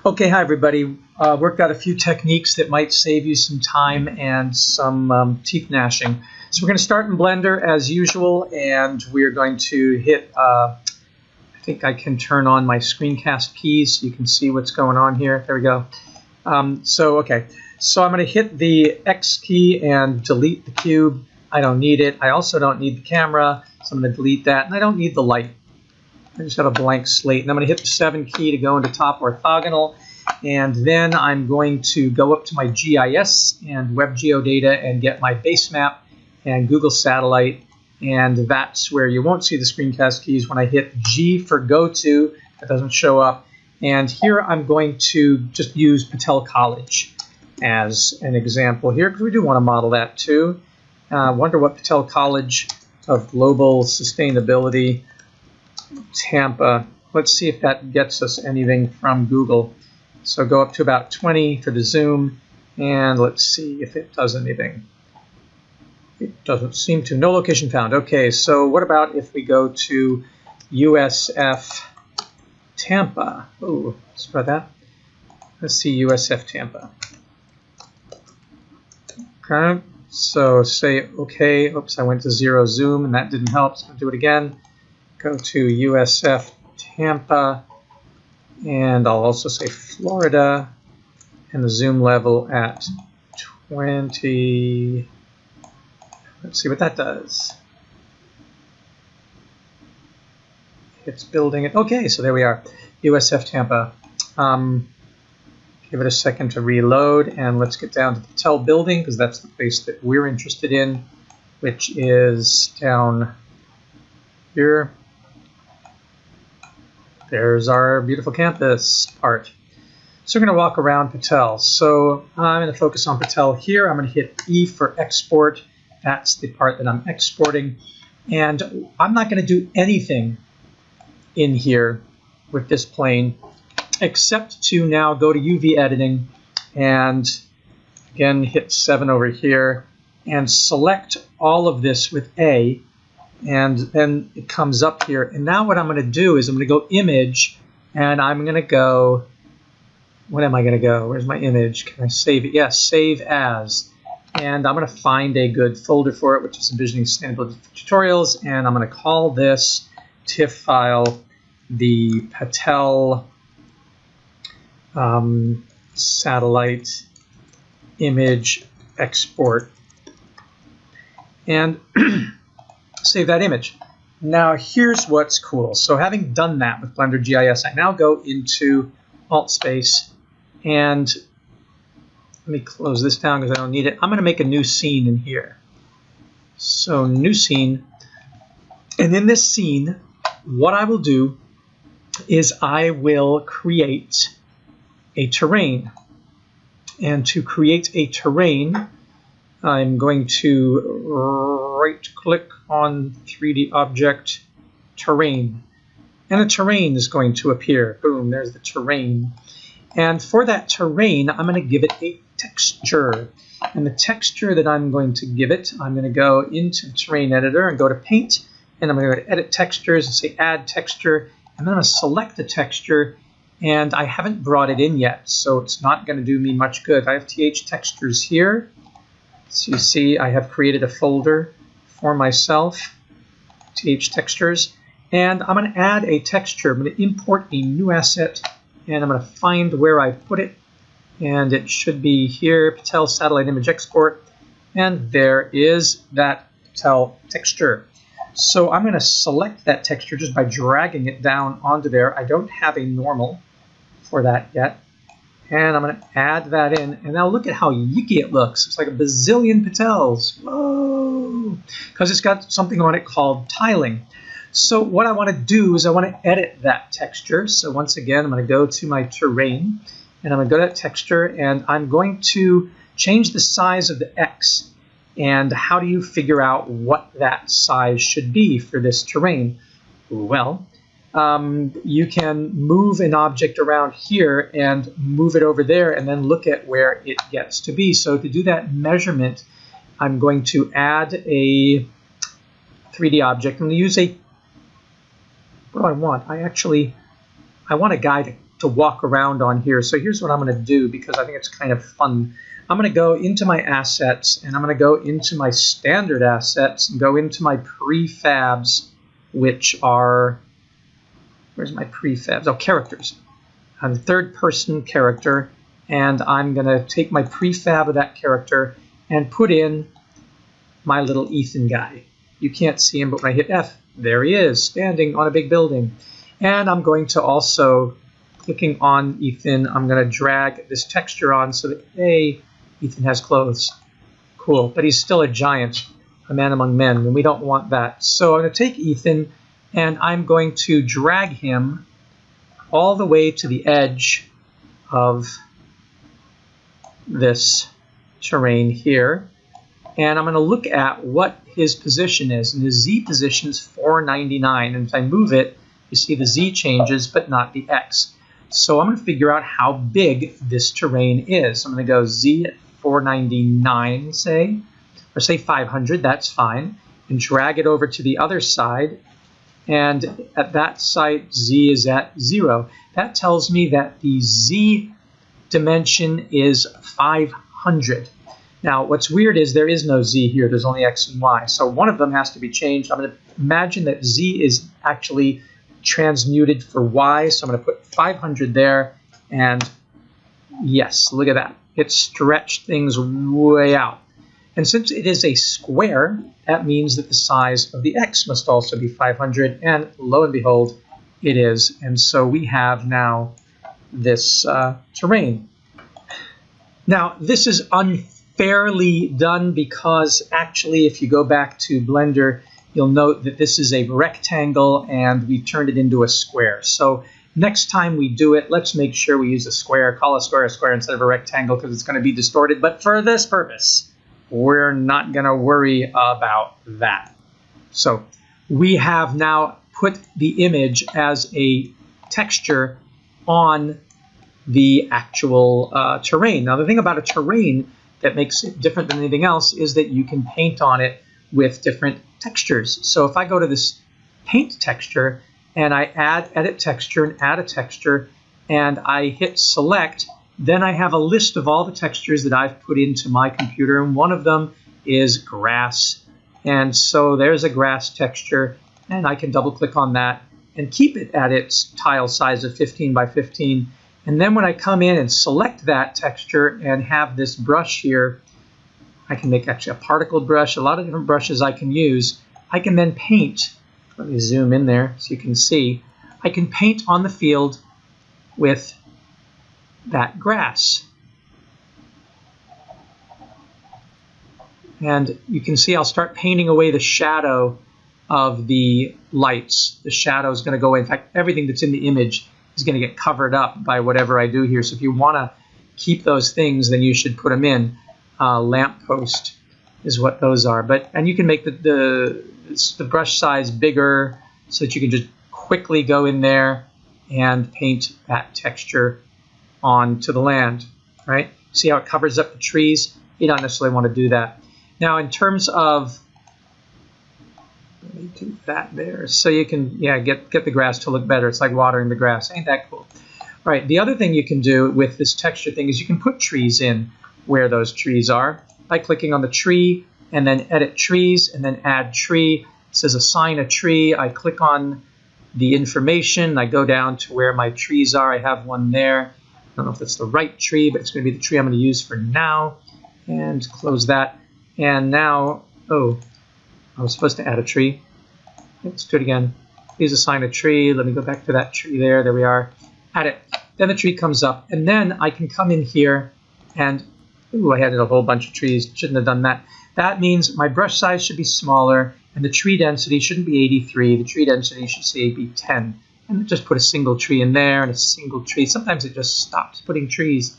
Okay, hi everybody. Worked out a few techniques that might save you some time and some teeth gnashing. So we're going to start in Blender as usual, and we're going to hit, I think I can turn on my screencast keys so you can see what's going on here. There we go. So I'm going to hit the X key and delete the cube. I don't need it. I also don't need the camera, so I'm going to delete that, and I don't need the light. I just have a blank slate, and I'm going to hit the 7 key to go into top orthogonal, and then I'm going to go up to my GIS and Web Geodata and get my base map and Google Satellite, and that's where you won't see the screencast keys. When I hit G for go to, it doesn't show up, and here I'm going to just use Patel College as an example here, because we do want to model that too. Wonder what Patel College of Global Sustainability Tampa. Let's see if that gets us anything from Google. So go up to about 20 for the zoom, and let's see if it does anything. It doesn't seem to. No location found. Okay, so what about if we go to USF Tampa? Oh, let's try that. Let's see USF Tampa. Okay, so say okay. Oops, I went to 0 zoom, and that didn't help, so I'll do it again. Go to USF Tampa, and I'll also say Florida, and the zoom level at 20. Let's see what that does. It's building it. Okay, so there we are, USF Tampa. Give it a second to reload, and let's get down to the Patel building, because that's the place that we're interested in, which is down here. There's our beautiful campus part. So we're going to walk around Patel. So I'm going to focus on Patel here. I'm going to hit E for export. That's the part that I'm exporting. And I'm not going to do anything in here with this plane except to now go to UV editing and again hit 7 over here and select all of this with A. And then it comes up here. And now what I'm going to do is I'm going to go image, and I'm going to go, what am I going to go? Where's my image? Can I save it? Yes, save as. And I'm going to find a good folder for it, which is Envisioning Sustainability Tutorials. And I'm going to call this TIFF file the Patel Satellite Image Export. And save that image. Now here's what's cool. So having done that with BlenderGIS, I now go into Alt Space, and let me close this down because I don't need it. I'm going to make a new scene in here. So new scene, and in this scene, what I will do is I will create a terrain. And to create a terrain, I'm going to right-click on 3D object, terrain. And a terrain is going to appear. Boom, there's the terrain. And for that terrain, I'm going to give it a texture. And the texture that I'm going to give it, I'm going to go into the terrain editor and go to Paint. And I'm going to go to Edit Textures and say Add Texture. And then I'm going to select the texture. And I haven't brought it in yet, so it's not going to do me much good. I have TH Textures here. So you see I have created a folder for myself, TH Textures, and I'm going to add a texture. I'm going to import a new asset, and I'm going to find where I put it, and it should be here, Patel Satellite Image Export, and there is that Patel texture. So I'm going to select that texture just by dragging it down onto there. I don't have a normal for that yet. And I'm going to add that in. And now look at how yicky it looks. It's like a bazillion Patels. Whoa! Because it's got something on it called tiling. So what I want to do is I want to edit that texture. So once again, I'm going to go to my terrain. And I'm going to go to that texture. And I'm going to change the size of the X. And how do you figure out what that size should be for this terrain? Well, you can move an object around here and move it over there and then look at where it gets to be. So to do that measurement, I'm going to add a 3D object. I'm going to use a, what do I want? I want a guiding. to walk around on here. So here's what I'm going to do because I think it's kind of fun. I'm going to go into my assets, and I'm going to go into my standard assets and go into my prefabs, which are, where's my prefabs? Oh, characters. I'm a third-person character, and I'm going to take my prefab of that character and put in my little Ethan guy. You can't see him, but when I hit F, there he is, standing on a big building. And I'm going to also, clicking on Ethan, I'm going to drag this texture on so that, hey, Ethan has clothes. Cool, but he's still a giant, a man among men, and we don't want that. So I'm going to take Ethan, and I'm going to drag him all the way to the edge of this terrain here. And I'm going to look at what his position is. And his Z position is 499. And if I move it, you see the Z changes, but not the X. So I'm going to figure out how big this terrain is. I'm going to go Z at 499, say, or say 500. That's fine. And drag it over to the other side. And at that site, Z is at 0. That tells me that the Z dimension is 500. Now, what's weird is there is no Z here. There's only X and Y. So one of them has to be changed. I'm going to imagine that Z is actually transmuted for Y. So I'm going to put 500 there. And yes, look at that. It stretched things way out. And since it is a square, that means that the size of the X must also be 500. And lo and behold, it is. And so we have now this terrain. Now, this is unfairly done because actually, if you go back to Blender, you'll note that this is a rectangle and we turned it into a square. So next time we do it, let's make sure we use a square. Call a square instead of a rectangle because it's going to be distorted. But for this purpose, we're not going to worry about that. So we have now put the image as a texture on the actual terrain. Now, the thing about a terrain that makes it different than anything else is that you can paint on it with different textures. So if I go to this paint texture and I add edit texture and add a texture and I hit select, then I have a list of all the textures that I've put into my computer, and one of them is grass. And so there's a grass texture, and I can double click on that and keep it at its tile size of 15 by 15. And then when I come in and select that texture and have this brush here, I can make actually a particle brush, a lot of different brushes I can use. I can then paint. Let me zoom in there so you can see. I can paint on the field with that grass. And you can see I'll start painting away the shadow of the lights. The shadow is going to go away. In fact, everything that's in the image is going to get covered up by whatever I do here. So if you want to keep those things, then you should put them in. Lamppost is what those are. And you can make the brush size bigger so that you can just quickly go in there and paint that texture onto the land, right? See how it covers up the trees? You don't necessarily want to do that. Now, in terms of, let me do that there, so you can, get the grass to look better. It's like watering the grass. Ain't that cool? All right, the other thing you can do with this texture thing is you can put trees in where those trees are by clicking on the tree and then edit trees and then add tree. It says assign a tree. I click on the information. I go down to where my trees are. I have one there. I don't know if that's the right tree, but it's going to be the tree I'm going to use for now. And close that. And now, oh, I was supposed to add a tree. Let's do it again. Please assign a tree. Let me go back to that tree there. There we are. Add it. Then the tree comes up. And then I can come in here and, ooh, I added a whole bunch of trees. Shouldn't have done that. That means my brush size should be smaller and the tree density shouldn't be 83. The tree density should say be 10. And just put a single tree in there and a single tree. Sometimes it just stops putting trees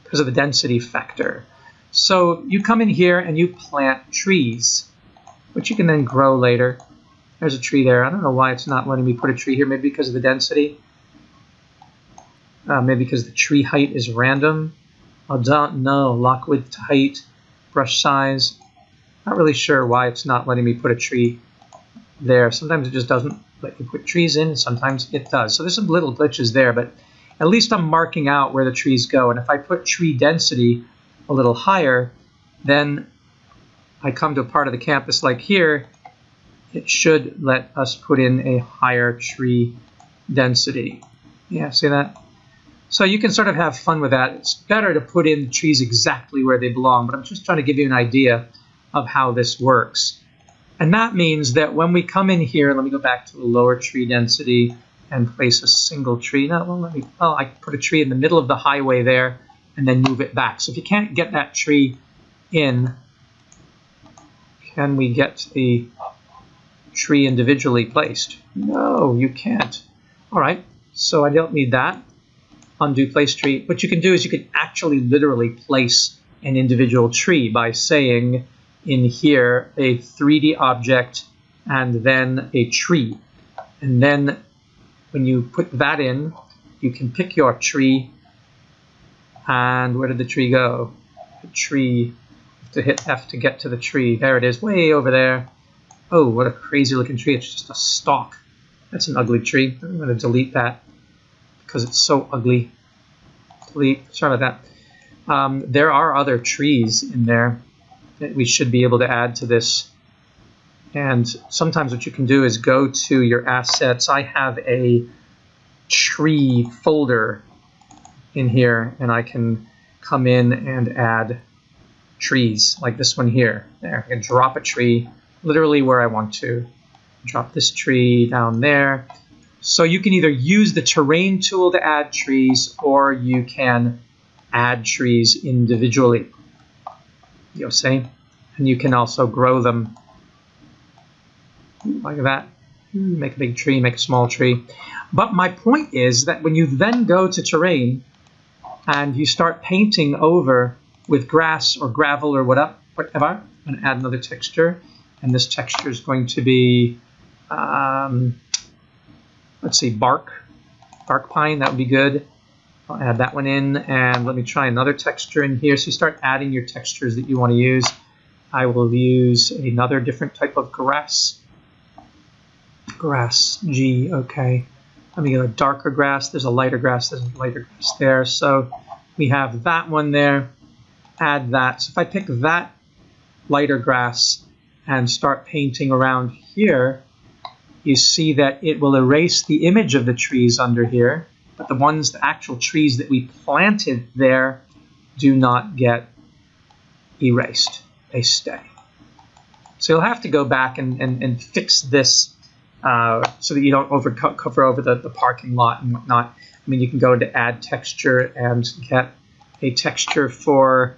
because of the density factor. So you come in here and you plant trees, which you can then grow later. There's a tree there. I don't know why it's not letting me put a tree here. Maybe because of the density. Maybe because the tree height is random. I don't know. Lock width, height, brush size. Not really sure why it's not letting me put a tree there. Sometimes it just doesn't let you put trees in. Sometimes it does. So there's some little glitches there, but at least I'm marking out where the trees go. And if I put tree density a little higher, then I come to a part of the campus like here, it should let us put in a higher tree density. Yeah, see that? So you can sort of have fun with that. It's better to put in trees exactly where they belong, but I'm just trying to give you an idea of how this works. And that means that when we come in here, let me go back to the lower tree density and place a single tree. Now, well, I put a tree in the middle of the highway there and then move it back. So if you can't get that tree in, can we get the tree individually placed? No, you can't. All right, so I don't need that. Undo place tree. What you can do is you can actually literally place an individual tree by saying in here a 3D object and then a tree. And then when you put that in, you can pick your tree. And where did the tree go? The tree, you have to hit F to get to the tree. There it is, way over there. Oh, what a crazy looking tree. It's just a stalk. That's an ugly tree. I'm going to delete that because it's so ugly. Delete. Sorry about that. There are other trees in there that we should be able to add to this. And sometimes what you can do is go to your assets. I have a tree folder in here, and I can come in and add trees like this one here. There, I can drop a tree literally where I want to. Drop this tree down there. So you can either use the terrain tool to add trees, or you can add trees individually. You'll see? And you can also grow them like that. Make a big tree, make a small tree. But my point is that when you then go to terrain and you start painting over with grass or gravel or whatever, I'm going to add another texture. And this texture is going to be, let's see, bark pine. That would be good. I'll add that one in, and let me try another texture in here. So you start adding your textures that you want to use. I will use another different type of grass. Grass, G, okay. Let me get a darker grass. There's a lighter grass. There's a lighter grass there. So we have that one there. Add that. So if I pick that lighter grass and start painting around here, you see that it will erase the image of the trees under here, but the ones, the actual trees that we planted there, do not get erased. They stay. So you'll have to go back and fix this so that you don't cover over the parking lot and whatnot. I mean, you can go to add texture and get a texture for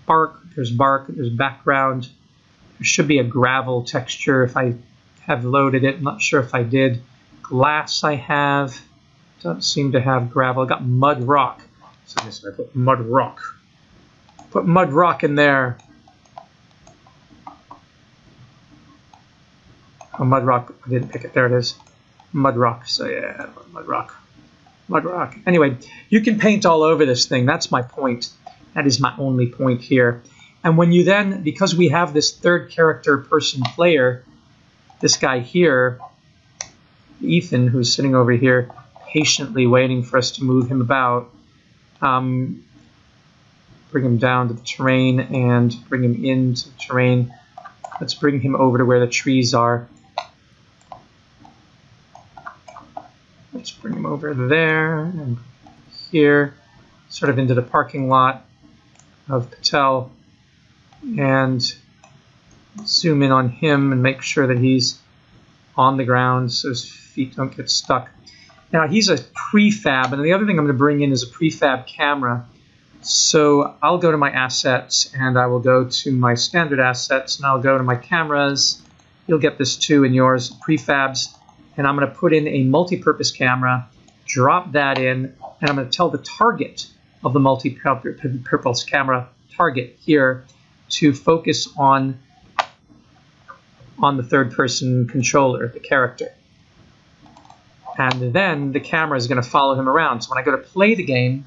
bark. There's bark, there's background. There should be a gravel texture if I have loaded it. I'm not sure if I did. Glass I have. Don't seem to have gravel. I got mud rock. So this I put mud rock. Put mud rock in there. Oh, mud rock. I didn't pick it. There it is. Mud rock. So yeah, mud rock. Mud rock. Anyway, you can paint all over this thing. That's my point. That is my only point here. And when you then, because we have this third character person player, this guy here, Ethan, who's sitting over here patiently waiting for us to move him about, bring him down to the terrain and bring him into the terrain. Let's bring him over to where the trees are. Let's bring him over there and here, sort of into the parking lot of Patel, and zoom in on him and make sure that he's on the ground so his feet don't get stuck. Now he's a prefab, and the other thing I'm going to bring in is a prefab camera. So I'll go to my assets, and I will go to my standard assets, and I'll go to my cameras. You'll get this too in yours, prefabs, and I'm going to put in a multi-purpose camera, drop that in, and I'm going to tell the target of the multi-purpose camera target here to focus on the third-person controller, the character. And then the camera is going to follow him around. So when I go to play the game,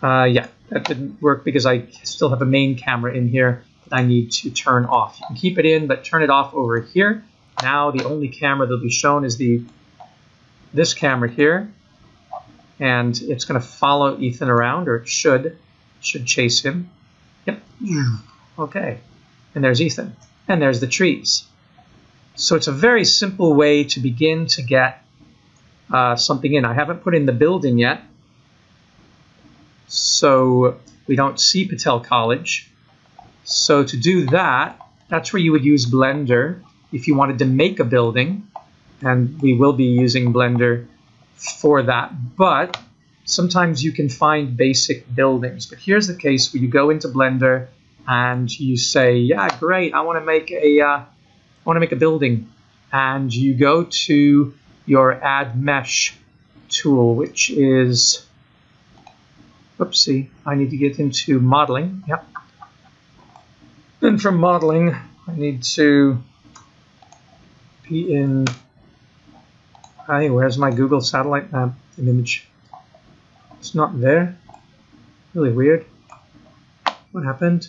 yeah, that didn't work because I still have a main camera in here that I need to turn off. You can keep it in, but turn it off over here. Now the only camera that'll be shown is this camera here, and it's going to follow Ethan around, or it should chase him. Yep. Okay. And there's Ethan. And there's the trees. So it's a very simple way to begin to get something in. I haven't put in the building yet, so we don't see Patel College. So to do that, that's where you would use Blender if you wanted to make a building, and we will be using Blender for that. But sometimes you can find basic buildings. But here's the case where you go into Blender and you say, yeah, great, I want to make a building. And you go to your Add Mesh tool, which is, whoopsie, I need to get into modeling. Yep. Then from modeling, I need to be in, hey, where's my Google satellite map image? It's not there. Really weird. What happened?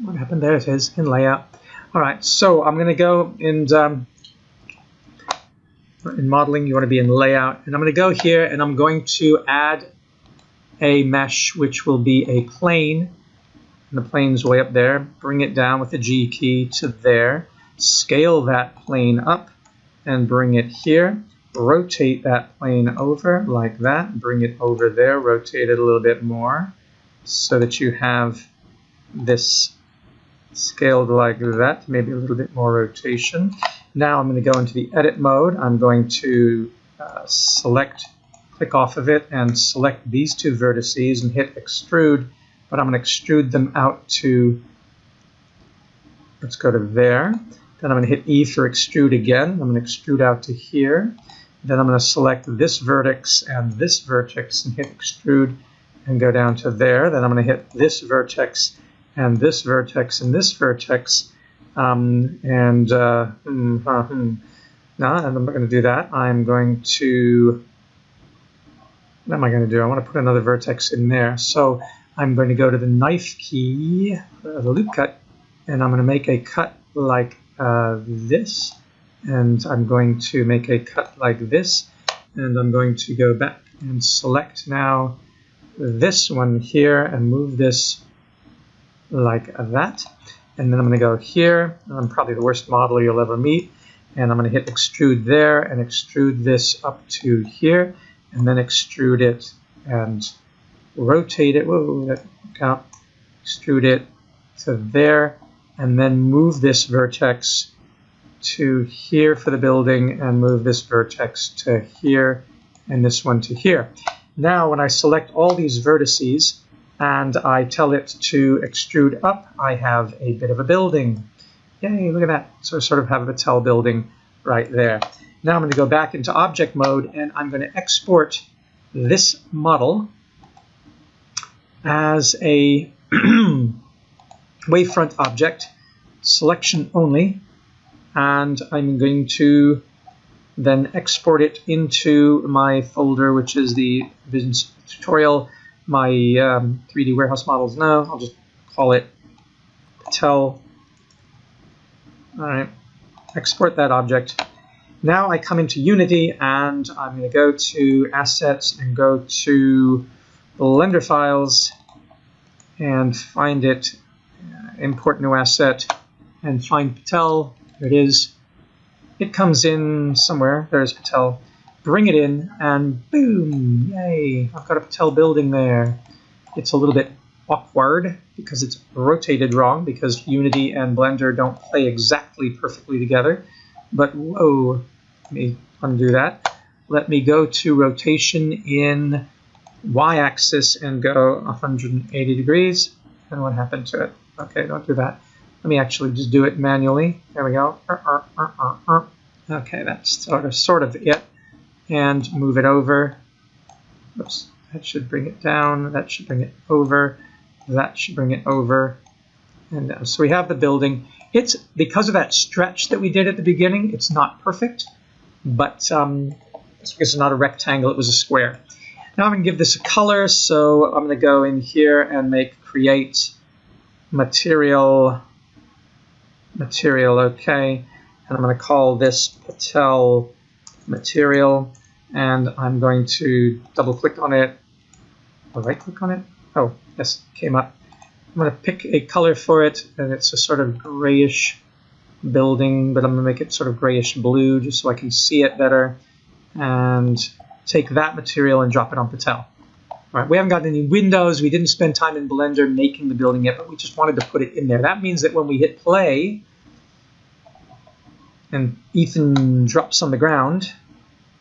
What happened? There it is, in layout. All right, so I'm going to go and in modeling, you want to be in layout, and I'm going to go here and I'm going to add a mesh, which will be a plane, and the plane's way up there. Bring it down with the G key to there. Scale that plane up and bring it here. Rotate that plane over like that. Bring it over there. Rotate it a little bit more so that you have this scaled like that, maybe a little bit more rotation. Now I'm going to go into the edit mode. I'm going to click off of it and select these two vertices and hit extrude, but I'm going to extrude them out to, let's go to there. Then I'm going to hit E for extrude again. I'm going to extrude out to here. Then I'm going to select this vertex and this vertex and hit extrude and go down to there. Then I'm going to hit this vertex and this vertex and this vertex. No, I'm not going to do that. I'm going to, what am I going to do? I want to put another vertex in there. So I'm going to go to the knife key, the loop cut, and I'm going to make a cut like this. And I'm going to make a cut like this. And I'm going to go back and select now this one here and move this like that. And then I'm going to go here. I'm probably the worst modeler you'll ever meet. And I'm going to hit extrude there and extrude this up to here. And then extrude it and rotate it. Whoa, that count. Extrude it to there. And then move this vertex to here for the building and move this vertex to here and this one to here. Now when I select all these vertices and I tell it to extrude up, I have a bit of a building. Yay, look at that. So I sort of have a Patel building right there. Now I'm going to go back into object mode and I'm going to export this model as a wavefront object, selection only, and I'm going to then export it into my folder, which is the Vision tutorial, my 3D warehouse models. No, I'll just call it Patel. All right, export that object. Now I come into Unity and I'm going to go to Assets and go to Blender Files and find it, import new asset, and find Patel. There it is. It comes in somewhere. There's Patel. Bring it in and boom, yay, I've got a Patel building there. It's a little bit awkward because it's rotated wrong because Unity and Blender don't play exactly perfectly together. But whoa, let me undo that. Let me go to rotation in Y-axis and go 180 degrees. And what happened to it? Okay, don't do that. Let me actually just do it manually. There we go. Okay, that's sort of it. And move it over. Oops, that should bring it down. That should bring it over. That should bring it over. And so we have the building. It's because of that stretch that we did at the beginning, it's not perfect, but it's because it's not a rectangle, it was a square. Now I'm going to give this a color, so I'm going to go in here and make create material material, okay. And I'm going to call this Patel material, and I'm going to double click on it, or right click on it. Oh, yes, it came up. I'm going to pick a color for it, and it's a sort of grayish building, but I'm going to make it sort of grayish blue just so I can see it better, and take that material and drop it on Patel. All right, we haven't got any windows. We didn't spend time in Blender making the building yet, but we just wanted to put it in there. That means that when we hit play and Ethan drops on the ground,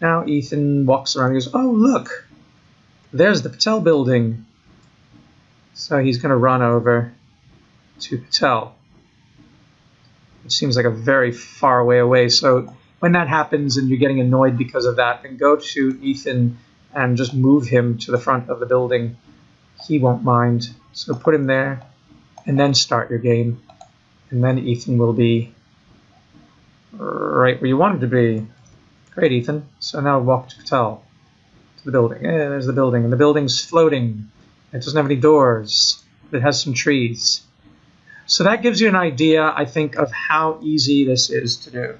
now Ethan walks around and goes, oh, look, there's the Patel building. So he's going to run over to Patel. It seems like a very far way away. So when that happens and you're getting annoyed because of that, then go to Ethan and just move him to the front of the building. He won't mind. So put him there and then start your game. And then Ethan will be right where you want him to be. Great, Ethan. So now walk to Patel, to the building. There's the building. And the building's floating. It doesn't have any doors. It has some trees. So that gives you an idea, I think, of how easy this is to do.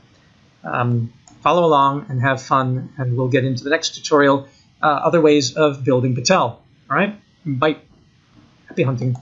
Follow along and have fun, and we'll get into the next tutorial, other ways of building Patel. All right? Bye. Happy hunting.